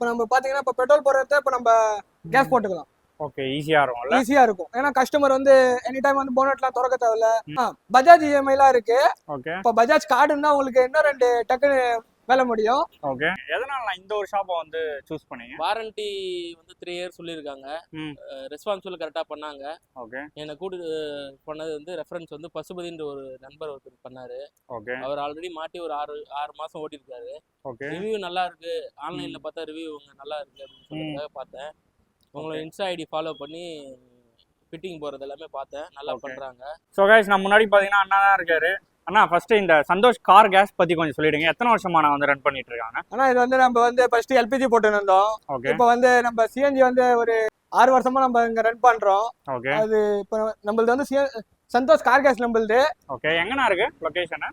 இப்போ நம்ம பாத்தீங்கன்னா இப்போ பெட்ரோல் போடுறத இப்போ நம்ம கேஸ் போட்டுக்கலாம். ஓகே, ஈஸியா இருக்கும்ல. ஈஸியா இருக்கும். ஏன்னா கஸ்டமர் வந்து எனி டைம் வந்து போனட்லாம் திறக்க தேவையில்ல. பஜாஜ் இஎம்ஐலாம் இருக்கு. ஓகே, இப்போ பஜாஜ் கார்டு இருந்தா உங்களுக்கு இன்னும் 2 டக்குன்னு வேலை முடியும். ஓகே. எதனால நான் இந்த ஒரு ஷாப்பை வந்து சூஸ் பண்ணீங்க? வாரண்டி வந்து 3 இயர்ஸ் சொல்லியிருக்காங்க. ரெஸ்பான்சிபிள் கரெக்டாக பண்ணாங்க. ஓகே. என்னை கூட்டு பண்ணது வந்து ரெஃபரன்ஸ் வந்து பசுபதின்ற ஒரு நண்பர் ஒருத்தர் பண்ணாரு. ஓகே. அவர் ஆல்ரெடி மாட்டி ஒரு 6 மாசம் ஓட்டிருக்காரு. ஓகே. ரிவ்யூ நல்லா இருக்கு. ஆன்லைன்ல பார்த்தா ரிவ்யூ நல்லா இருக்கு அப்படின்னு சொல்லிட்டு பார்த்தேன். உங்களோட இன்ஸ்டா ஐடி ஃபாலோ பண்ணி ஃபிட்டிங் போறது எல்லாமே பார்த்தேன். நல்லா பண்றாங்க. ஸோ கைஸ், நான் முன்னாடி பார்த்தீங்கன்னா அண்ணா தான் இருக்காரு. அண்ணா, ஃபர்ஸ்ட் இந்த சந்தோஷ் கார் கேஸ் பத்தி கொஞ்சம் சொல்லிடுங்க. எத்தனை வருஷமா நான் வந்து ரன் பண்ணிட்டு இருக்காங்க? ஆனா இது வந்து நம்ம வந்து ஃபர்ஸ்ட் எல்பிஜி போட்டு இருந்தோம். ஓகே. இப்போ வந்து நம்ம சிஎன்ஜி வந்து ஒரு 6 வருஷமா நம்ம இங்க ரன் பண்றோம். ஓகே. அது இப்போ நம்மளது வந்து சந்தோஷ் கார் கேஸ் நம்மளது. ஓகே. எங்கண்ணா இருக்கு லொகேஷன்?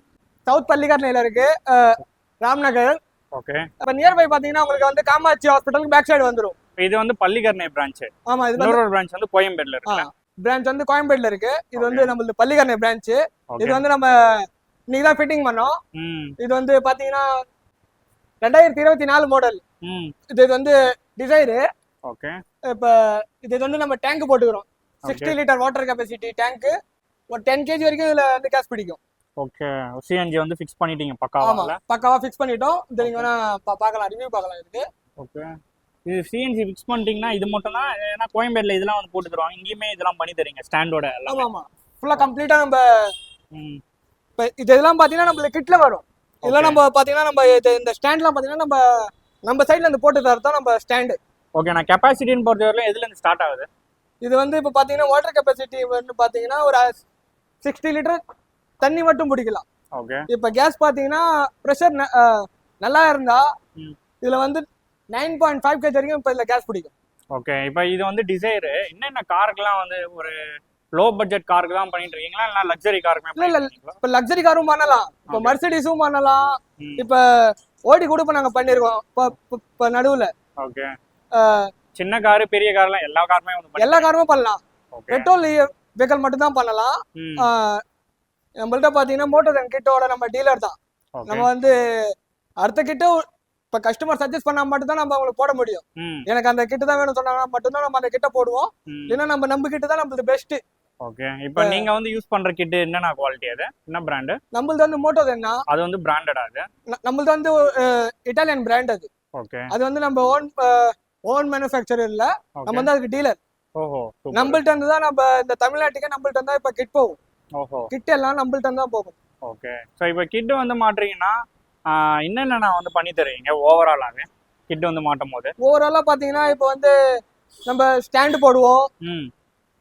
சவுத் பள்ளிக்கரணையில இருக்கு, ராம்நகர். ஓகே. இப்போ நியர்பை பாத்தீங்கன்னா உங்களுக்கு வந்து காமாட்சி ஹாஸ்பிட்டலுக்கு பேக் சைடு வந்துரும். இது வந்து பள்ளிக்கரணை பிரான்ச். ஆமா, இது இன்னொரு பிரான்ச் வந்து கோயம்பேடுல இருக்கு. பிரான்ச் வந்து கோயம்பேடுல இருக்கு. இது வந்து நம்மளது பள்ளிக்கரணை பிரான்ச். இது வந்து நம்ம இன்னைக்கு தான் ஃபிட்டிங் பண்ணோம். இது வந்து பாத்தீங்கன்னா 2024 மாடல். இது வந்து டிசைர். ஓகே. இப்போ இது வந்து நம்ம டேங்க் போட்டுக்கிறோம். 60 லிட்டர் வாட்டர் கெபாசிட்டி டேங்க். ஒரு 10 kg வரைக்கும் இதுல வந்து கேஸ் பிடிக்கும். ஓகே. சிஎன்ஜி வந்து ஃபிக்ஸ் பண்ணிட்டீங்க பக்காவா? ஆமா, பக்காவா ஃபிக்ஸ் பண்ணிட்டோம். இது நீங்க வேணா பார்க்கலாம், ரிவ்யூ பார்க்கலாம் இதுக்கு. ஓகே. இது சிஎன்ஜி ஃபிக்ஸ் பண்ணிட்டீங்கன்னா இது மட்டும் தான்? ஏன்னா கோயம்பேடுல இதெல்லாம் வந்து போட்டு தருவாங்க, இங்கேயுமே இதெல்லாம் பண்ணி தரீங்க ஸ்டாண்டோட? ஆமா ஆமா, ஃபுல்லா கம்ப்ளீட்டா நம்ம இப்போ இதெல்லாம் பாத்தீங்கன்னா நம்மளுக்கு கிட்ல வரும். இதெல்லாம் நம்ம பாத்தீங்கன்னா நம்ம இந்த ஸ்டாண்ட்லாம் பாத்தீங்கன்னா நம்ம சைடுல இருந்து போட்டு தரதான் நம்ம ஸ்டாண்டு. ஓகே. நான் கெபாசிட்டின்னு பொறுத்தவரையிலும் எதுல இருந்து ஸ்டார்ட் ஆகுது? இது வந்து இப்போ பாத்தீங்கன்னா வாட்டர் கெபாசிட்டி வந்து பாத்தீங்கன்னா ஒரு 60 லிட்டர் தண்ணி மட்டும் பிடிக்கலாம். ஓகே. இப்போ கேஸ் பாத்தீங்கன்னா ப்ரெஷர் நல்லா இருந்தா இதுல வந்து 9.5 kg வரைக்கும் இப்போ இதுல கேஸ் பிடிக்கும். ஓகே. இப்போ இது வந்து டிசைர் என்னென்ன காருக்குலாம் வந்து ஒரு லோ பட்ஜெட் காருக்கு தான் பண்ணிட்டு இருக்கீங்களா, இல்ல லக்ஸரி காருக்கு? இல்ல, இப்போ லக்ஸரி காரும் பண்ணலாம், இப்போ மர்சிடிஸும் பண்ணலாம். இப்போ ஓடி கூட இப்போ நாங்க பண்ணிருக்கோம் இப்போ நடுவுல. ஓகே. சின்ன காரு பெரிய கார்லாம் எல்லா காருமே வந்து எல்லா காருமே பண்ணலாம். பெட்ரோல் வெஹிக்கிள் மட்டும் தான் பண்ணலாம். நம்மள்ட்ட பாத்தீங்கன்னா மோட்டோசன் கிட்டோட நம்ம டீலர் தான். நம்ம வந்து அடுத்த கிட்ட இப்ப கஸ்டமர் சஜஸ்ட் பண்ணா மட்டும் தான் நம்ம அவங்களுக்கு போட முடியும். எனக்கு அந்த கிட்ட தான் வேணும் சொன்னாங்கன்னா மட்டும்தான் நம்ம அந்த கிட்ட போடுவோம். இல்லைன்னா நம்ம கிட்ட தான் நம்மளுக்கு பெஸ்ட். ஓகே. இப்போ நீங்க வந்து யூஸ் பண்ற கிட் என்னன்னா குவாலிட்டி? அது என்ன பிராண்ட்? நம்மளது வந்து மோட்டோசன். அது வந்து பிராண்டடா? அது நம்மளது வந்து இட்டாலியன் பிராண்ட். அது அது வந்து நம்ம ஓன் மேனுஃபேக்சரர் இல்ல, நம்ம வந்து அதுக்கு டீலர். ஓஹோ. நம்மள்ட்ட இருந்து தான் நம்ம இந்த தமிழ்நாட்டுக்கு நம்மள்ட்ட இருந்தா இப்ப கிட் போகும். ஓஹோ. கிட் எல்லாம் நம்மள்ட்ட தான் போகும். ஓகே. ஸோ இப்போ கிட் வந்து மாட்டுறீங்கன்னா என்னென்ன நான் வந்து பண்ணி தருவீங்க ஓவராலாவே கிட் வந்து மாட்டும் போது? ஓவராலா பாத்தீங்கன்னா இப்போ வந்து நம்ம ஸ்டாண்ட் போடுவோம்.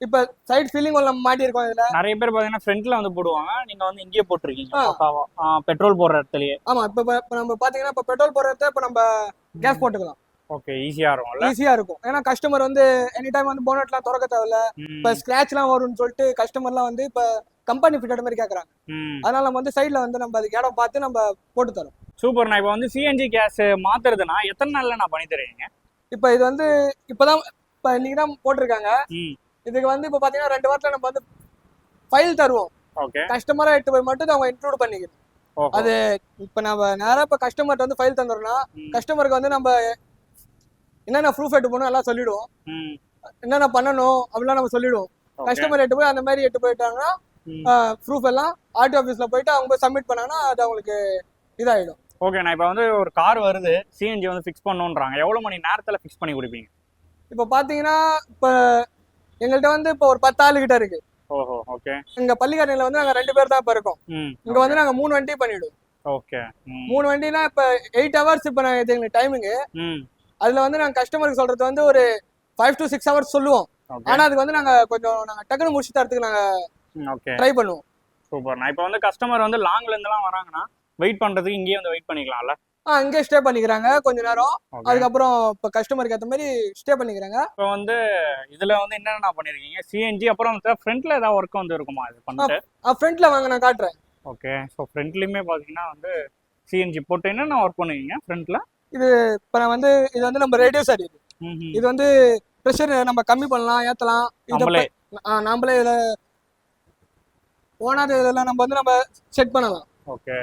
இப்ப சைடு ஃபீலிங் நம்ம மாட்டி இருக்கோம். இதுல நிறைய பேர் பாத்தீங்கன்னா ஃப்ரண்ட்ல வந்து போடுவாங்க, நீங்க வந்து இங்கேயே போட்டுருக்கீங்க பக்காவா பெட்ரோல் போடுற இடத்துலயே? ஆமா, இப்ப நம்ம பாத்தீங்கன்னா இப்ப பெட்ரோல் போடுற இடத்துல இப்ப நம்ம கேஸ் போட்டுக்கலாம். ஓகே. ஈஸியா இருக்கும்ல? ஈஸியா இருக்கும். ஏன்னா கஸ்டமர் வந்து எனி டைம் வந்து போனட்லாம் திறக்க தேவையில்ல. இப்ப ஸ்கிராட்ச்லாம் வரும்னு சொல்லிட்டு கஸ்டமர்லாம் வந்து இப்ப கம்பெனி ஃபிட்டட் மாதிரி கேக்குறாங்க. அதனால நம்ம வந்து சைடுல வந்து நம்ம அதுக்கு இடம் பார்த்து நம்ம போட்டு தரோம். சூப்பர். நான் இப்போ வந்து சிஎன்ஜி கேஸ் மாத்துறதுனா எத்தனை நாள்ல நான் பண்ணி தருவீங்க? இப்ப இது வந்து இப்பதான் இப்ப இன்னைக்கு தான் போட்டிருக்காங்க. இதுக்கு வந்து இப்ப பாத்தீங்கன்னா 2 வாரத்துல நம்ம வந்து ஃபைல் தருவோம். ஓகே. கஸ்டமரா எடுத்து போய் மட்டும் அவங்க இன்க்ளூட் பண்ணிக்கணும். அது இப்ப நம்ம நேரா இப்ப கஸ்டமர்ட்ட வந்து ஃபைல் தந்துறோம்னா கஸ்டமருக்கு வந்து நம்ம என்னென்ன ப்ரூஃப் எடுத்து போகணும் எல்லாம் சொல்லிடுவோம். என்னென்ன பண்ணணும் அப்படிலாம் நம்ம சொல்லிடுவோம். கஸ்டமர் எடுத்து போய் அந்த மாதிரி எடுத்து போயிட்டாங்கன்னா ப்ரூஃப் எல்லாம் ஆர்டி ஆஃபீஸ்ல போயிட்டு அவங்க போய் சப்மிட் பண்ணாங்கன்னா அது அவங்களுக்கு இதாயிடும். ஓகே. நான் இப்போ வந்து ஒரு கார் வருது, சிஎன்ஜி வந்து ஃபிக்ஸ் பண்ணணுன்றாங்க, எவ்வளவு மணி நேரத்துல ஃபிக்ஸ் பண்ணி கொடுப்பீங்க? இப்போ பாத்தீங்கன்னா இப்போ எங்கள்கிட்ட வந்து இப்போ ஒரு 10 ஆளு கிட்ட இருக்கு. ஓஹோ. ஓகே. இங்க பள்ளிக்கரணையில வந்து நாங்க 2 பேர் தான் இப்ப இருக்கோம். இங்க வந்து நாங்க 3 வண்டி பண்ணிடுவோம். ஓகே. 3 வண்டினா இப்ப 8 ஹவர்ஸ் இப்ப நான் எங்களுக்கு டைமிங். அதுல வந்து நாங்க கஸ்டமருக்கு சொல்றது வந்து ஒரு 5 to 6 ஹவர்ஸ் சொல்லுவோம். ஆனா அதுக்கு வந்து நாங்க டக்குனு முடிச்சு தரதுக்கு நாங்க ட்ரை பண்ணுவோம். சூப்பர். நான் இப்போ வந்து கஸ்டமர் வந்து லாங்ல இருந்தெல்லாம் வராங்கன்னா வெயிட் பண்றதுக்கு இங்கேயே வந்து வெயிட் பண்ணிக்கலாம்ல? இங்கே ஸ்டே பண்ணிக்கிறாங்க கொஞ்ச நேரம். அதுக்கப்புறம் இப்போ கஸ்டமருக்கு ஏற்ற மாதிரி ஸ்டே பண்ணிக்கிறாங்க. இப்போ வந்து இதுல வந்து என்னென்ன பண்ணிருக்கீங்க? சிஎன்ஜி அப்புறம் ஃப்ரண்ட்ல ஏதாவது ஒர்க் வந்து இருக்குமா இது பண்ணிட்டு? ஃப்ரண்ட்ல வாங்க நான் காட்டுறேன். ஓகே. ஸோ ஃப்ரண்ட்லயுமே பாத்தீங்கன்னா வந்து சிஎன்ஜி போட்டு என்னென்ன ஒர்க் பண்ணுவீங்க ஃப்ரண்ட்ல? இது இப்போ நான் வந்து இது வந்து நம்ம ரேடியோஸ் இது. இது வந்து ப்ரெஷர் நம்ம கம்மி பண்ணலாம், ஏத்தலாம். நாமளே இதுல ஓனாத இதெல்லாம் நம்ம வந்து நம்ம செட் பண்ணலாம். ஓகே.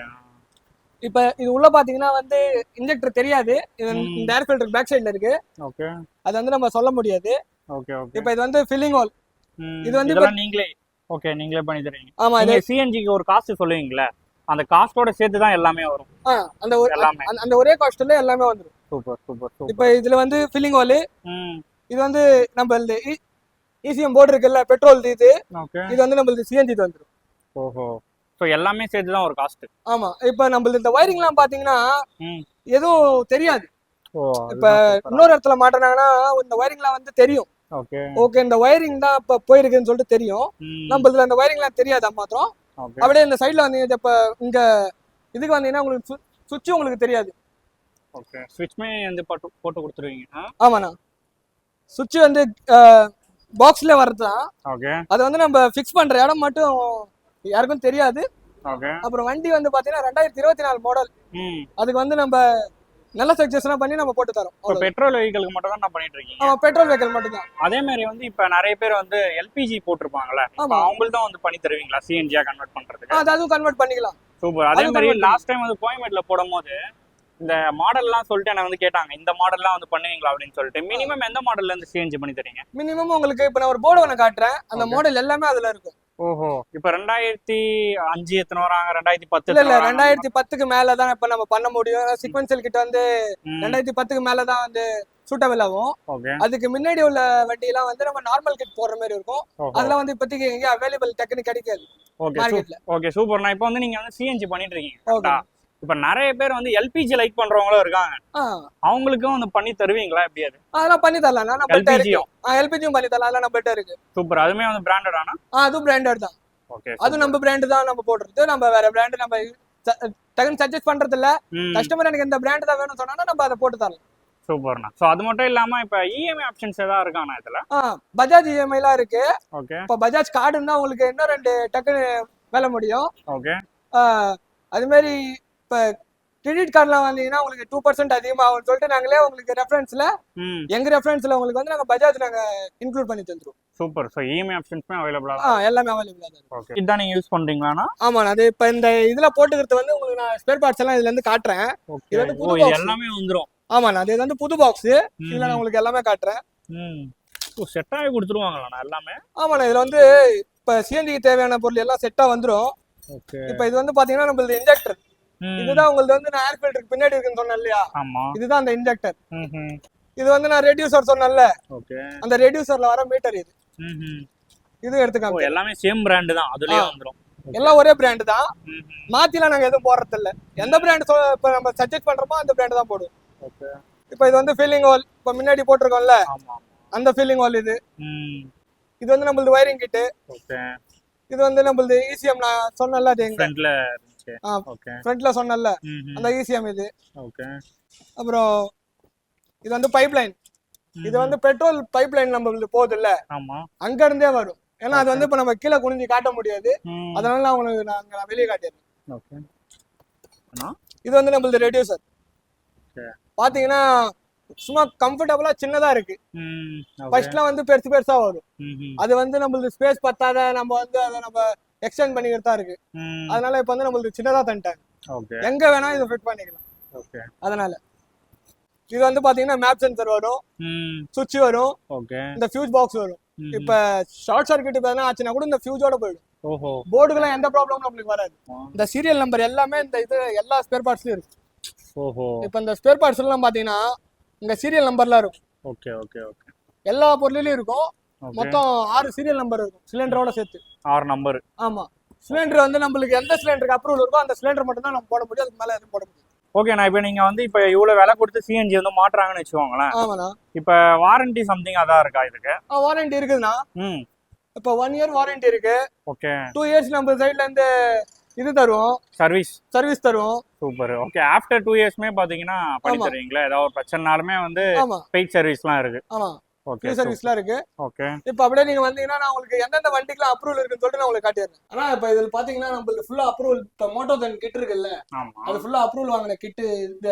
இப்ப இது உள்ள பாத்தீங்கன்னா வந்து இன்ஜெக்டர் தெரியாது. இது இந்த ஏர் ஃபில்டர் பேக் சைடுல இருக்கு. ஓகே அது வந்து நம்ம சொல்ல முடியாது. Okay okay. இப்ப இது வந்து ஃபில்லிங் ஹோல். இது வந்து இதெல்லாம் நீங்களே நீங்களே பண்ணி தருவீங்க. ஆமா, நீங்க சிஎன்ஜிக்கு ஒரு காஸ்ட் சொல்லுவீங்களா? அந்த காஸ்டோட சேர்த்து தான் எல்லாமே வரும். அந்த எல்லாமே அந்த ஒரே காஸ்ட்ல எல்லாமே வந்துரும். Super super super. இப்ப இதுல வந்து ஃபில்லிங் ஹோல், இது வந்து நம்ம இந்த இசிஎம் போர்டு இருக்குல்ல, பெட்ரோல் இது. ஓகே. இது வந்து நம்மளுக்கு சிஎன்ஜி வந்துரும். ஓஹோ. சோ எல்லாமே சேர்த்து தான் ஒரு காஸ்ட். ஆமா. இப்ப நம்மளுக்கு இந்த வயரிங்லாம் பாத்தீங்கன்னா எதுவும் தெரியாது. இப்ப இன்னொரு இடத்துல மாட்டறாங்கன்னா இந்த வயரிங்லாம் வந்து தெரியும். ஓகே ஓகே, இந்த வயரிங் தான் இப்ப போயிருக்குன்னு சொல்லிட்டு தெரியும். நம்மளுக்கு அந்த வயரிங்லாம் தெரியாது மாத்திரம். அப்படியே இந்த சைடுல வந்து இப்ப இங்க இதுக்கு வந்தீங்கன்னா உங்களுக்கு சுவிட்ச் உங்களுக்கு தெரியாது. ஓகே. ஸ்விட்ச்மே வந்து போட்டு கொடுத்துருவீங்க? ஆமாண்ணா. சுவிட்ச் வந்து பாக்ஸ்ல வரதுதான். ஓகே. அது வந்து நம்ம ஃபிக்ஸ் பண்ற இடம் மட்டும் யாருக்கும் தெரியாது. ஓகே. அப்புறம் வண்டி வந்து பாத்தீங்கன்னா 2024 மாடல். அதுக்கு வந்து நம்ம நல்ல சஜஷனா பண்ணி நம்ம போட்டு தரோம். இப்போ பெட்ரோல் வெஹிக்கிளுக்கு மட்டும் தான் நான் பண்ணிட்டு இருக்கீங்க? ஆமா, பெட்ரோல் வெஹிக்கிள் மட்டும் தான். அதே மாதிரி வந்து இப்ப நிறைய பேர் வந்து எல்பிஜி போட்டிருப்பாங்கல்ல, அவங்களுக்கு தான் வந்து பண்ணி தருவீங்களா சிஎன்ஜியா கன்வெர்ட் பண்றதுக்கு? அதுவும் கன்வெர்ட் பண்ணிக்கலாம். சூப்பர். அதே மாதிரி லாஸ்ட் டைம் வந்து கோயம்பேட்ல போடும்போது இந்த மாடல்லாம் சொல்லிட்டு என்ன வந்து கேட்டாங்க, இந்த மாடல்லாம் வந்து பண்ணுவீங்களா அப்படின்னு சொல்லிட்டு. மினிமம் எந்த மாடல்ல இருந்து சிஎன்ஜி பண்ணி தரீங்க? மினிமம் உங்களுக்கு இப்ப நான் ஒரு போர்டு ஒன்று காட்டுறேன். அந்த மாடல் எல்லாமே அதுல இருக்கும். ஓஹோ. இப்ப 2005 எத்தனை வராங்க? 2010? இல்ல 2010க்கு மேலதான் இப்ப நம்ம பண்ண முடியும். சீக்வென்ஷியல் கிட்ட வந்து 2010க்கு மேலதான் வந்து சூட்டபிள் ஆகும். அதுக்கு முன்னாடி உள்ள வண்டி எல்லாம் வந்து நம்ம நார்மல் கிட் போடுற மாதிரி இருக்கும். அதெல்லாம் வந்து இப்போதைக்கு எங்க அவைலபிள் டக்குன்னு கிடைக்காது மார்க்கெட்ல. Okay super. நான் இப்போ வந்து நீங்க வந்து சிஎன்ஜி பண்ணிட்டு இருக்கீங்க. இப்ப நிறைய பேர் வந்து எல்பிஜி லைக் பண்றவங்களும் இருக்காங்க. அவங்களுக்கும் வந்து பண்ணி தருவீங்களா? எப்படி? அதெல்லாம் பண்ணி தரலாம். எல்பிஜியும் பண்ணி தரலாம். அதெல்லாம் நம்மகிட்ட இருக்கு. சூப்பர். அதுமே வந்து பிராண்டட் ஆனா? அதுவும் பிராண்டட் தான். ஓகே. அது நம்ம பிராண்ட் தான் நம்ம போடுறது. நம்ம வேற பிராண்ட் நம்ம டக்குன்னு சஜஸ்ட் பண்றது இல்ல. கஸ்டமர் எனக்கு இந்த பிராண்ட் தான் வேணும்னு சொன்னா நம்ம அதை போட்டு தரலாம். சூப்பர்ண்ணா. சோ அது மட்டும் இல்லாம இப்ப இஎம்ஐ ஆப்ஷன்ஸ் ஏதாவது இருக்காண்ணா இதுல? பஜாஜ் இஎம்ஐலாம் இருக்கு. ஓகே. இப்ப பஜாஜ் கார்டு இருந்தா உங்களுக்கு இன்னும் 2 டக்குன்னு வேலை முடியும். ஓகே. அது மாதிரி இப்ப கிரெடிட் கார்டுலாம் வந்தீங்கன்னா உங்களுக்கு 2% அதிகமாகும்னு சொல்லிட்டு நாங்களே உங்களுக்கு ரெஃபரன்ஸ்ல எங்க ரெஃபரன்ஸ்ல உங்களுக்கு வந்து நாங்க பஜாஜ் நாங்க இன்க்ளூட் பண்ணி தந்துருவோம். சூப்பர். சோ இஎம்ஐ ஆப்ஷன்ஸ்மே அவைலபிளா? எல்லாமே அவைலபிளா இருக்கு. ஓகே. இதான் நீங்க யூஸ் பண்றீங்களானா? ஆமா, அது இப்ப இந்த இதுல போட்டுக்கிறது வந்து உங்களுக்கு நான் ஸ்பேர் பார்ட்ஸ் எல்லாம் இதுல இருந்து காட்டுறேன். இது வந்து புது பாக்ஸ் எல்லாமே வந்துரும். ஆமா, அது வந்து புது பாக்ஸ். இதுல நான் உங்களுக்கு எல்லாமே காட்டுறேன். ஓ, செட் ஆகி கொடுத்துருவாங்களா எல்லாமே? ஆமாண்ணா. இதுல வந்து இப்ப சிஎன்ஜிக்கு தேவையான பொருள் எல்லாம் செட்டா வந்துரும். ஓகே. இப்ப இது வந்து பாத்தீங்கன்னா நம்மளது இன்ஜெக்டர். இதுதான் உங்களுக்கு வந்து நான் ஏர் ஃபில்டருக்கு பின்னாடி இருக்குன்னு சொன்னேன் இல்லையா? இதுதான் அந்த இன்ஜெக்டர். இது வந்து நான் ரெடியூசர் சொன்னேன்ல, அந்த ரெடியூசர்ல வர மீட்டர் இது. இது எடுத்துக்காம எல்லாமே சேம் பிராண்ட் தான், அதுலயே வந்துரும். எல்லாம் ஒரே பிராண்ட் தான். மாத்திலாம் நாங்க எதுவும் போடுறது இல்ல. எந்த பிராண்ட் இப்ப நம்ம சஜெஸ்ட் பண்றோமோ அந்த பிராண்ட் தான் போடுவோம். இப்ப இது வந்து ஃபில்லிங் ஹோல். இப்ப முன்னாடி போட்டிருக்கோம்ல, அந்த ஃபில்லிங் ஹோல் இது. இது வந்து நம்மளது வயரிங் கிட். இது வந்து நம்மளது இசிஎம் நான் சொன்னேன்ல, அது எங்க ஃப்ரண்ட்ல சொன்னல அந்த இசிஎம் இது. ஓகே. அப்புறம் இது வந்து பைப்லைன். இது வந்து பெட்ரோல் பைப்லைன் நம்ம போகுது இல்ல, அங்க இருந்தே வரும். ஏன்னா அது வந்து இப்ப நம்ம கீழே குனிஞ்சு காட்ட முடியாது. அதனால உங்களுக்கு நான் வெளியே காட்டிடுறேன். இது வந்து நம்மளது ரெடியூசர். பாத்தீங்கன்னா சும்மா கம்ஃபர்டபுளா சின்னதா இருக்கு. ஃபர்ஸ்ட்லாம் வந்து பெருசா வரும். அது வந்து நம்மளுக்கு ஸ்பேஸ் பத்தாத நம்ம வந்து அதை நம்ம எக்ஸ்டெண்ட் பண்ணிக்கிறதா இருக்கு. அதனால இப்ப வந்து நம்மளுக்கு சின்னதா தந்துட்டாங்க. எங்க வேணா இதை ஃபிட் பண்ணிக்கலாம். அதனால இது வந்து பாத்தீங்கன்னா மேப் சென்சர் வரும், சுவிட்ச் வரும், இந்த ஃபியூஸ் பாக்ஸ் வரும். இப்ப ஷார்ட் சர்க்யூட் எதனா ஆச்சுன்னா கூட இந்த ஃபியூஸோட போயிடும். போர்டுக்குலாம் எந்த ப்ராப்ளமும் நம்மளுக்கு வராது. இந்த சீரியல் நம்பர் எல்லாமே இந்த இது எல்லா ஸ்பேர் பார்ட்ஸ்லயும் இருக்கு. இப்ப இந்த ஸ்பேர் பார்ட்ஸ் எல்லாம் பாத்தீங்கன்னா இங்க சீரியல் நம்பர்லாம் இருக்கும். எல்லா பொருளிலும் இருக்கும். மொத்தம் 6 சீரியல் நம்பர் இருக்கும் சிலிண்டரோட சேர்த்து. 6 நம்பர். ஆமா. சிலிண்டர் வந்து நம்மளுக்கு எந்த சிலிண்டருக்கு அப்ரூவல் இருக்கோ அந்த சிலிண்டர் மட்டும் தான் நம்ம போட முடியும். அதுக்கு மேல எதுவும் போட முடியாது. ஓகே. நான் இப்ப நீங்க வந்து இப்ப இவ்வளவு விலை கொடுத்து சிஎன்ஜி வந்து மாட்டுறாங்கன்னு வச்சுக்கோங்களேன். ஆமாண்ணா. இப்ப வாரண்டி சம்திங் அதான் இருக்கா இதுக்கு? வாரண்டி இருக்குதுண்ணா. இப்ப 1 இயர் வாரண்டி இருக்கு. ஓகே. 2 இயர்ஸ் நம்ம சைடுல இருந்து இது தருவோம், சர்வீஸ் தருவோம். சூப்பர். ஓகே. ஆஃப்டர் 2 இயர்ஸ்மே பாத்தீங்கன்னா பண்ணி தருவீங்களா? ஏதாவது ஒரு பிரச்சனைனாலுமே வந்து பெய்ட் சர்வீஸ்லாம் இருக்கு. ஆமா, ஃப்ரீ சர்வீஸ்லாம் இருக்கு. ஓகே. இப்ப அப்படியே நீங்க வந்தீங்கன்னா நான் உங்களுக்கு எந்தெந்த வண்டிக்குலாம் அப்ரூவல் இருக்குன்னு சொல்லிட்டு நான் உங்களுக்கு காட்டிடுறேன். ஆனா இப்ப இதுல பாத்தீங்கன்னா நம்மளுக்கு ஃபுல்லா அப்ரூவல். இப்ப மோட்டோதன் கிட் இருக்குல்ல, அது ஃபுல்லா அப்ரூவல் வாங்கின கிட். இந்த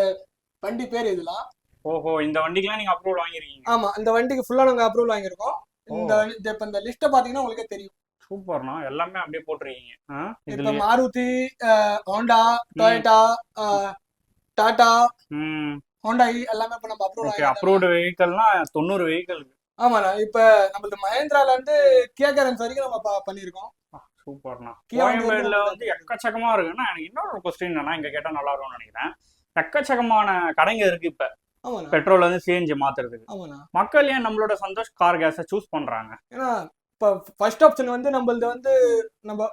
வண்டி பேர் இதெல்லாம். ஓஹோ. இந்த வண்டிக்குலாம் நீங்க அப்ரூவல் வாங்கிருக்கீங்க? ஆமா, இந்த வண்டிக்கு ஃபுல்லா நாங்க அப்ரூவல் வாங்கியிருக்கோம். இந்த லிஸ்ட்டை பாத்தீங்கன்னா உங்களுக்கே தெரியும். சூப்பர்ண்ணா, எல்லாமே அப்படியே போட்டிருக்கீங்க. இப்ப இதுலயே. மாருதி, ஹோண்டா, டொயோட்டா, டாடா, ம். ஹோண்டாய் எல்லாமே இப்ப நம்ம அப்ரூவ் ஓகே, ஆகிட்டோம். அப்ரூவ்டு வெஹிக்கல்னா 90 வெஹிக்கல். ஆமாண்ணா, இப்ப நம்மளது மஹேந்திரால இருந்து கியா கேரன்ஸ் வரைக்கும் நம்ம பண்ணிருக்கோம். சூப்பர்ண்ணா. கியா வண்டி வரைக்கும் கோயம்பேடுல நம்ம வந்து எக்கச்சக்கமா இருக்குன்னா எனக்கு இன்னொரு கொஸ்டின் என்னன்னா இங்க கேட்டா நல்லா இருக்கும்னு நினைக்கிறேன். எக்கச்சக்கமான கடைங்க இருக்கு இப்ப ஆமாண்ணா. பெட்ரோல் வந்து சிஎன்ஜி மாத்துறதுக்கு. ஆமாண்ணா, மக்கள் ஏன் நம்மளோட சந்தோஷ் கார் கேஸை சூஸ் பண்றாங்க? ஏன்னா இப்ப ஃபர்ஸ்ட் ஆப்ஷன் வந்து நம்மளது வந்து நம்ம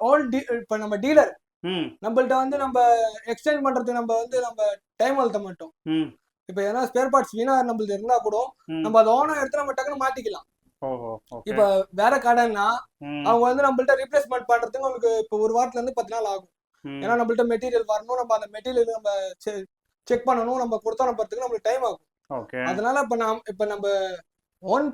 இப்ப நம்ம டீலர் ம். நம்மள்ட்ட வந்து நம்ம எக்ஸ்சேஞ்ச் பண்றதுக்கு நம்ம வந்து நம்ம டைம் வளர்த்த மாட்டோம். ம். இப்ப ஏன்னா ஸ்பேர் பார்ட்ஸ் வீணா நம்மளது இருந்தா கூட ம். நம்ம அதை ஓனா எடுத்து நம்ம டக்குன்னு மாட்டிக்கலாம். ஓஹோ. ஓகே. இப்ப வேற கடைன்னா ம். அவங்க வந்து நம்மள்ட்ட ரீப்ளேஸ்மெண்ட் பண்றதுக்கு உங்களுக்கு இப்ப ஒரு வாரத்துல இருந்து 10 நாள் ஆகும். ம். ஏன்னா நம்மள்ட்ட மெட்டீரியல் வரணும், நம்ம அந்த மெட்டீரியல் நம்ம செக் பண்ணணும், நம்ம கொடுத்தா நம்பறதுக்கு நம்மளுக்கு டைம் ஆகும். ஓகே. அதனால இப்ப நம்ம ஓன்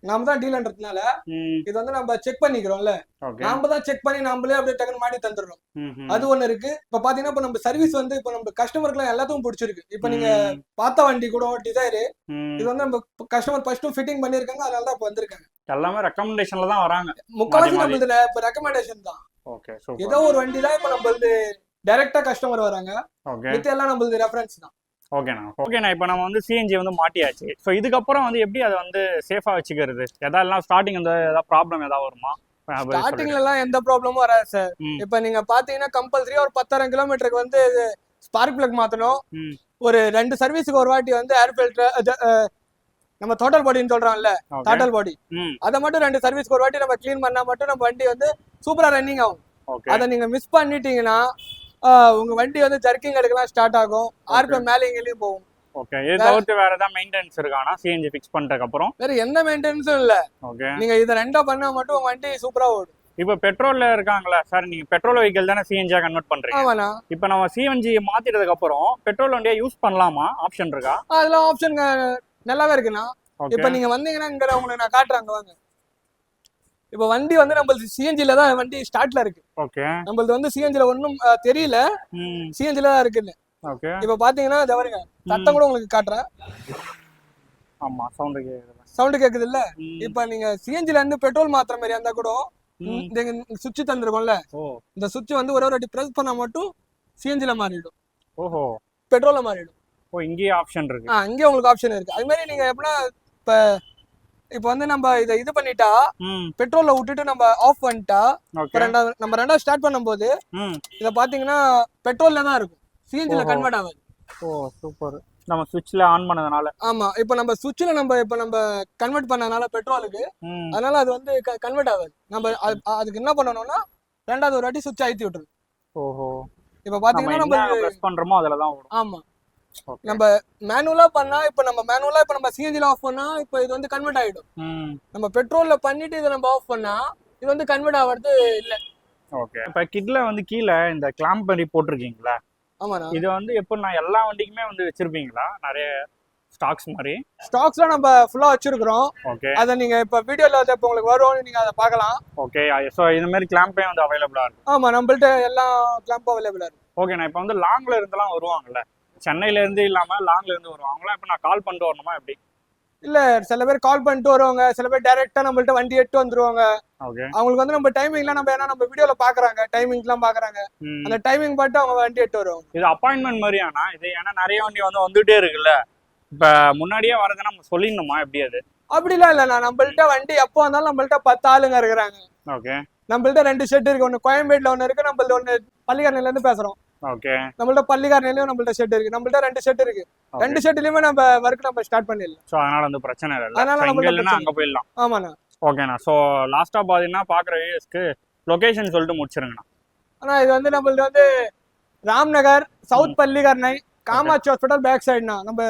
நாம தான் டீலர்ன்றதுனால ம். இது வந்து நம்ம செக் பண்ணிக்கிறோம்ல, ஓகே. நாம தான் செக் பண்ணி நாமளே அப்படியே டக்குன்னு மாட்டி தந்துடுறோம். ம்ஹும். அது ஒண்ணு இருக்கு. இப்ப பாத்தீங்கன்னா இப்ப நம்ம சர்வீஸ் வந்து இப்ப நம்ம கஸ்டமருக்கு எல்லாத்துக்கும் பிடிச்சிருக்கு. இப்ப நீங்க ம். பார்த்த வண்டி கூட டிசைர் ம். இது வந்து நம்ம கஸ்டமர் ஃபர்ஸ்ட் ஃபிட்டிங் பண்ணிருக்காங்க, அதனால தான் இப்ப வந்திருக்காங்க. எல்லாமே ரெக்கமெண்டேஷன்ல தான் வராங்க. முக்காவாசி மாறி மாறி. நம்மளுதுல இப்ப ரெக்கமெண்டேஷன் தான். ஓகே, ஏதோ சூப்பர். ஒரு வண்டி தான் இப்ப நம்மளுது டைரக்டா கஸ்டமர் வராங்க, ஓகே. மித்த எல்லாம் நம்மளுது ரெஃபரன்ஸ் தான். ஓகேண்ணா, இப்போ நம்ம வந்து சிஎன்ஜி வந்து மாட்டியாச்சு. ஸோ இதுக்கப்புறம் வந்து எப்படி அதை வந்து சேஃபா வச்சுக்கிறது? எல்லாம் ஸ்டார்டிங் வந்து ஏதாவது ப்ராப்ளம் ஏதாவது வருமா? ஸ்டார்டிங்ல எல்லாம் எந்த ப்ராப்ளமும் வராது சார். ம். இப்ப நீங்க பாத்தீங்கன்னா கம்பல்சரியா ஒரு 10,000 கிலோமீட்டருக்கு வந்து ஸ்பார்க் பிளக் மாத்தணும். ம். ஒரு 2 சர்வீஸுக்கு ஒரு வாட்டி வந்து ஏர் ஃபில்டர் நம்ம டோட்டல் பாடின்னு சொல்றோம்ல, ஓகே. டோட்டல் பாடி ம். அதை மட்டும் 2 சர்வீஸ்க்கு ஒரு வாட்டி நம்ம க்ளீன் பண்ணா மட்டும் நம்ம வண்டி வந்து சூப்பரா ரன்னிங் ஆகும். ஓகே. அதை நீங்க மிஸ் பண்ணிட்டீங்கன்னா உங்க வண்டி வந்து ஜர்க்கிங் எடுக்கலாம் ஸ்டார்ட் ஆகும், ஆர்பிஎம் மேலே இங்கேயும் போகும். ஓகே. இது தவிர்த்து வேற ஏதாவது மெயின்டெனன்ஸ் இருக்கானா சிஎன்ஜி ஃபிக்ஸ் பண்றதுக்கு அப்புறம்? வேற எந்த மெயின்டெனன்ஸும் இல்ல. ஓகே. நீங்க இதை ரெண்டா பண்ணா மட்டும் உங்க வண்டி சூப்பரா ஓடும். இப்போ பெட்ரோல்ல இருக்காங்களா சார், நீங்க பெட்ரோல் வெஹிக்கல் தானே சிஎன்ஜியா கன்வெர்ட் பண்றீங்க? ஆமாண்ணா, இப்போ நம்ம சிஎன்ஜி மாத்திட்டதுக்கு அப்புறம் பெட்ரோல் வண்டியா யூஸ் பண்ணலாமா? ஆப்ஷன் இருக்கா? அதெல்லாம் ஆப்ஷன் நல்லாவே இருக்குண்ணா. ஓகே. இப்ப நீங்க வந்தீங்கன்னா இங்க உங்களுக்கு நான் காட்டுறாங்க வாங்க. இப்ப வண்டி வந்து நம்மளுக்கு சிஎன்ஜில தான் வண்டி ஸ்டார்ட்ல இருக்கு. ஓகே. நம்மளது வந்து சிஎன்ஜில ஒன்றும் தெரியல, ம். சிஎன்ஜில தான் இருக்குன்னு. ஓகே. இப்ப பாத்தீங்கன்னா ஜவருங்க சத்தம் கூட உங்களுக்கு காட்டுறேன். ஆமா, சவுண்ட் கேக்குது. சவுண்ட் கேக்குது இல்ல? ம். இப்ப நீங்க சிஎன்ஜில இருந்து பெட்ரோல் மாத்திர மாதிரி இருந்தா கூட ம். இந்த சுவிட்ச் தந்திருக்கோம்ல, ஓ. இந்த சுவிட்ச் வந்து ஒரு வாட்டி பிரஸ் பண்ணா மட்டும் சிஎன்ஜில மாறிடும், ஓஹோ. பெட்ரோல்ல மாறிடும். ஓ, இங்கேயே ஆப்ஷன் இருக்கு. இங்கே உங்களுக்கு ஆப்ஷன் இருக்கு. அது மாதிரி நீங்க எப்படின்னா இப்ப வந்து நம்ம இதை இது பண்ணிட்டா ம். பெட்ரோல்ல விட்டுட்டு நம்ம ஆஃப் பண்ணிட்டா ஓகே. நம்ம ரெண்டாவது ஸ்டார்ட் பண்ணும்போது ம். இத பாத்தீங்கன்னா பெட்ரோல்ல தான் இருக்கும், சிஎன்ஜில ஓஹோ. கன்வெர்ட் ஆகாது. ஓ, சூப்பர். நம்ம சுவிட்ச்ல ஆன் பண்ணதுனால. ஆமா, இப்ப நம்ம சுவிட்ச்ல நம்ம கன்வெர்ட் பண்ணனால பெட்ரோலுக்கு, ம். அதனால அது வந்து கன்வெர்ட் ஆகாது. நம்ம அதுக்கு என்ன பண்ணணும்னா ரெண்டாவது ஒரு வாட்டி சுவிட்ச் அழுத்தி விட்டுரும். ஓஹோ. இப்ப பாத்தீங்கன்னா நம்ம பிரஸ் பண்றோமோ அதுல தான் ஓடும். ஆமா, ஓகே. நம்ம மேனுவலா பண்ணா இப்ப நம்ம சிஎன்ஜில ஆஃப் பண்ணா இப்ப இது வந்து கன்வெர்ட் ஆயிடும். ம். நம்ம பெட்ரோல்ல பண்ணிட்டு இதை நம்ம ஆஃப் பண்ணா இது வந்து கன்வெர்ட் ஆகிறது இல்ல. ஓகே. இப்ப கிட்ல வந்து கீழே இந்த கிளாம்ப் மாதிரி போட்டிருக்கீங்களா? ஆமாண்ணா, இது வந்து எப்படின்னா எல்லா வண்டிக்குமே வந்து வச்சிருப்பீங்களா நிறைய ஸ்டாக்ஸ் மாதிரி? ஸ்டாக்ஸ்லாம் நம்ம ஃபுல்லா வச்சிருக்கிறோம். ஓகே. அதை நீங்க இப்ப வீடியோல இப்ப உங்களுக்கு வரும், நீங்க அதை பார்க்கலாம். ஓகே. ஸோ இந்த மாதிரி கிளாம்பே வந்து அவைலபிளா இருக்கு. ஆமா, நம்மள்ட்ட எல்லா கிளாம்பும் அவைலபிளா இருக்கு. ஓகே. நான் இப்போ வந்து லாங்ல இருந்தெல்லாம் வருவாங்கல்ல, சென்னையில இருந்து இல்லாம லாங்ல இருந்து வருவாங்களா? இப்போ நான் கால் பண்ணிட்டு வரணுமா எப்படி? இல்ல, சில பேர் கால் பண்ணிட்டு வருவாங்க, சில பேர் டைரக்டா நம்மள்ட்ட வண்டி எடுத்து வந்துருவாங்க. ஓகே. அவங்களுக்கு வந்து நம்ம டைமிங்லாம் நம்ம வீடியோல பாக்குறாங்க, டைமிங்லாம் பாக்குறாங்க, ம். அந்த டைமிங் பார்த்து அவங்க வண்டி எடுத்து வருவாங்க. இது அப்பாயின்மெண்ட் மாதிரியானா இது? ஏன்னா நிறைய வண்டி வந்து வந்துட்டே இருக்குல்ல, இப்ப முன்னாடியே வரதுன்னா நம்ம சொல்லிடணுமா எப்படி அது? அப்படிலாம் இல்லண்ணா, நம்மள்ட்ட வண்டி எப்போ வந்தாலும் நம்மள்ட்ட 10 ஆளுங்க இருக்கிறாங்க. ஓகே. நம்மள்ட்ட 2 ஷெட் இருக்கு, ஒன்னு கோயம்பேடுல ஒன்னு இருக்கு, நம்மள்ட்ட ஒன்னு பள்ளிக்கரணையில இருந்து பேசுறோம். ஓகே. நம்மள்ட்ட பள்ளிக்கரணையிலயும் நம்மள்ட்ட ஷெட் இருக்கு, நம்மள்ட்ட 2 ஷெட் இருக்கு. 2 ஷெட்லயுமே நம்ம ஒர்க் நம்ம ஸ்டார்ட் பண்ணிடலாம். ஸோ அதனால வந்து பிரச்சனை இல்லை. அதனால இங்க நம்மள்ட்ட இல்லைன்னா பிரச்சனை அங்க போயிடலாம். ஆமாண்ணா. ஓகேண்ணா. ஸோ லாஸ்டா பாத்தீங்கன்னா பாக்குற வியூஸ்க்கு லொகேஷன் சொல்லிட்டு முடிச்சிருங்கண்ணா. ஆனா இது வந்து நம்மள்ட்ட வந்து Ramnagar, south Pallikaranai, Kamatchi hospital back சைடுண்ணா நம்ம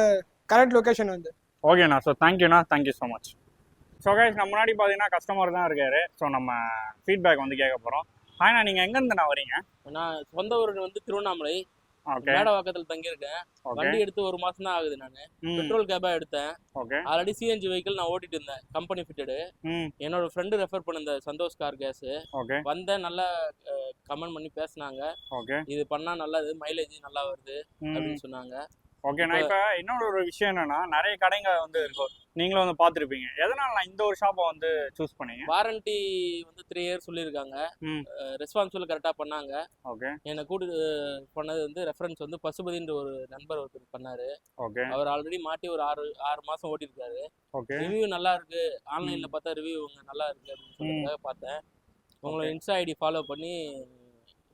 கரெக்ட் லொகேஷன் வந்து. ஓகேண்ணா. ஸோ தேங்க்யூண்ணா, thank you so much. So guys, நம்ம முன்னாடி பார்த்தீங்கன்னா கஸ்டமர் தான் இருக்காரு. ஸோ நம்ம ஃபீட்பேக் வந்து கேட்க போகிறோம். ஹாய்ண்ணா, நீங்கள் எங்கேருந்துண்ணா வரீங்க? நான் சொந்த ஊர் வந்து திருவண்ணாமலை, ஓகே. மேடவாக்கத்தில் தங்கியிருக்கேன். ஓகே. வண்டி எடுத்து 1 மாசம் தான் ஆகுது. நான் பெட்ரோல் கேபா எடுத்தேன். ஓகே. ஆல்ரெடி சிஎன்ஜி வெஹிக்கிள் நான் ஓட்டிட்டு இருந்தேன், கம்பெனி ஃபிட்டடு. ம். என்னோட ஃப்ரெண்டு ரெஃபர் பண்ண சந்தோஷ் கார் கேஸ் ஓகே. வந்தேன், நல்லா கமெண்ட் பண்ணி பேசினாங்க. ஓகே. இது பண்ணா நல்லது, மைலேஜ் நல்லா வருது அப்படின்னு சொன்னாங்க. ஓகேண்ணா. இப்போ இன்னொரு ஒரு விஷயம் என்னன்னா, நிறைய கடைங்க வந்து இருக்கும், நீங்களும் வந்து பார்த்துருப்பீங்க. எதனால நான் இந்த ஒரு ஷாப்பை வந்து சூஸ் பண்ணீங்க? வாரண்டி வந்து 3 இயர்ஸ் சொல்லியிருக்காங்க. ம். ரெஸ்பான்சிபிள் கரெக்டாக பண்ணாங்க. ஓகே என்னை கூட்டு பண்ணது வந்து ரெஃபரன்ஸ் வந்து பசுபதின்ற ஒரு நண்பர் ஒருத்தர் பண்ணாரு. ஓகே அவர் ஆல்ரெடி மாட்டி ஒரு 6 மாசம் ஓட்டியிருக்காரு. ஓகே ரிவ்யூ நல்லா இருக்கு, ஆன்லைன்ல பார்த்தா ரிவ்யூ நல்லா இருக்கு அப்படின்னு சொல்றதுக்காக பார்த்தேன். உங்களோட இன்ஸ்டா ஐடி ஃபாலோ பண்ணி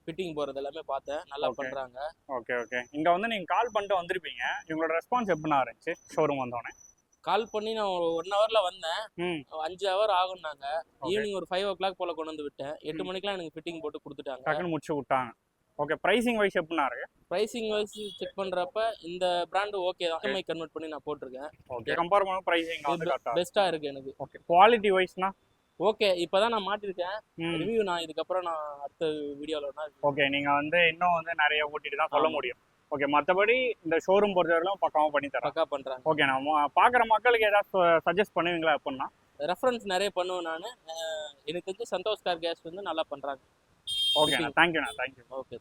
ஃபிட்டிங் போறது எல்லாமே பார்த்தேன். நல்லா Okay. பண்றாங்க. Okay okay. இங்க வந்து நீங்க கால் பண்ணிட்டு வந்திருப்பீங்க. இவங்களோட ரெஸ்பான்ஸ் எப்படிண்ணா இருந்துச்சு ஷோரூம் வந்தோடனே? கால் பண்ணி நான் ஒரு 1 ஹவர்ல வந்தேன். ம் 5 ஹவர் ஆகும்னாங்க. ஈவினிங் ஒரு 5 ஓ கிளாக் போல கொண்டு வந்து விட்டேன். 8 மணிக்கெல்லாம் எனக்கு ஃபிட்டிங் போட்டு கொடுத்துட்டாங்க. டக்குன்னு முடிச்சு விட்டாங்க. ஓகே. ப்ரைசிங் வைஸ் எப்படிண்ணா இருக்கு? ப்ரைசிங் வைஸ் செக் பண்றப்ப இந்த பிராண்ட் ஓகே தான். EMI கன்வெர்ட் பண்ணி நான் போட்டிருக்கேன். ஓகே. கம்பேர் பண்ண ப்ரைசிங் வந்து கரெக்டா? பெஸ்டா இருக்கு எனக்கு. ஓகே. குவாலிட்டி வைஸ்னா? ஓகே, இப்பதான் நான் மாட்டிருக்கேன். ம் ரிவ்யூ நான் இதுக்கப்புறம் நான் அடுத்த வீடியோல ஓகே. நீங்க வந்து இன்னும் வந்து நிறைய ஓட்டிட்டு தான் சொல்ல முடியும். ஓகே. மற்றபடி இந்த ஷோரூம் பொறுத்தவரையிலும் பக்காவா பண்ணி தரேன். பக்கா பண்றாங்க. ஓகே. நம்ம பார்க்குற மக்களுக்கு ஏதாவது சஜஸ்ட் பண்ணுவீங்களா எப்படின்னா? ரெஃபரன்ஸ் நிறைய பண்ணுவேன் நான். எனக்கு தெரிஞ்சு சந்தோஷ் கார் கேஸ் வந்து நல்லா பண்றாங்க. ஓகேண்ணா. தேங்க்யூண்ணா. தேங்க்யூ. ஓகே.